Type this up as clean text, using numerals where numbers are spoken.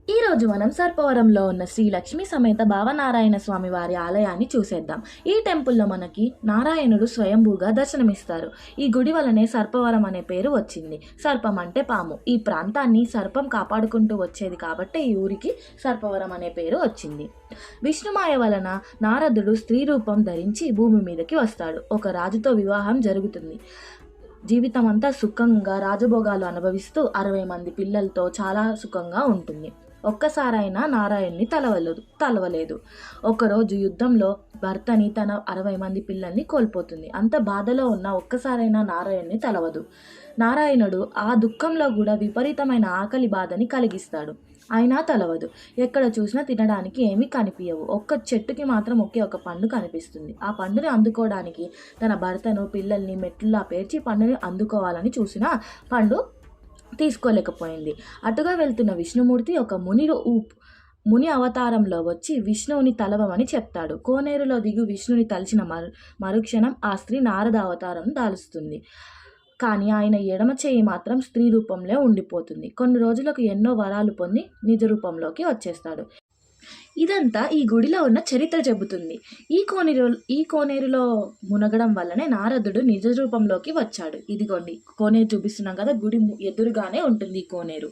ఈరోజు మనం సర్పవరంలో ఉన్న శ్రీ లక్ష్మీ సమేత భావనారాయణ స్వామి వారి ఆలయాన్ని చూసేద్దాం. ఈ టెంపుల్లో మనకి నారాయణుడు స్వయంభూగా దర్శనమిస్తారు. ఈ గుడి వలనే సర్పవరం అనే పేరు వచ్చింది. సర్పం అంటే పాము. ఈ ప్రాంతాన్ని సర్పం కాపాడుకుంటూ వచ్చేది కాబట్టి ఈ ఊరికి సర్పవరం అనే పేరు వచ్చింది. విష్ణుమాయ వలన నారదుడు స్త్రీ రూపం ధరించి భూమి మీదకి వస్తాడు. ఒక రాజుతో వివాహం జరుగుతుంది. జీవితం అంతా సుఖంగా రాజభోగాలు అనుభవిస్తూ 60 మంది పిల్లలతో చాలా సుఖంగా ఉంటుంది. ఒక్కసారైనా నారాయణ్ణి తలవలేదు. ఒకరోజు యుద్ధంలో భర్తని తన 60 మంది పిల్లల్ని కోల్పోతుంది. అంత బాధలో ఉన్న ఒక్కసారైనా నారాయణ్ణి తలవదు. నారాయణుడు ఆ దుఃఖంలో కూడా విపరీతమైన ఆకలి బాధని కలిగిస్తాడు. అయినా తలవదు. ఎక్కడ చూసినా తినడానికి ఏమీ కనిపించవు. ఒక్క చెట్టుకి మాత్రం ఒక పండు కనిపిస్తుంది. ఆ పండుని అందుకోవడానికి తన భర్తను పిల్లల్ని మెట్లులా పేర్చి పండుని అందుకోవాలని చూసినా పండు తీసుకోలేకపోయింది. అటుగా వెళ్తున్న విష్ణుమూర్తి ఒక ముని అవతారంలో వచ్చి విష్ణువుని తలవమని చెప్తాడు. కోనేరులో దిగు విష్ణుని తలిచిన మరుక్షణం ఆ స్త్రీ నారద అవతారం దాలుస్తుంది. కానీ ఆయన ఎడమ చేయి మాత్రం స్త్రీ రూపంలో ఉండిపోతుంది. కొన్ని రోజులకు ఎన్నో వరాలు పొంది నిజ రూపంలోకి వచ్చేస్తాడు. ఇదంతా ఈ గుడిలో ఉన్న చరిత్ర చెబుతుంది. ఈ కోనేరులో మునగడం వల్లనే నారదుడు నిజ రూపంలోకి వచ్చాడు. ఇదిగోండి కోనేరు చూపిస్తున్నాం కదా, గుడి ఎదురుగానే ఉంటుంది ఈ కోనేరు.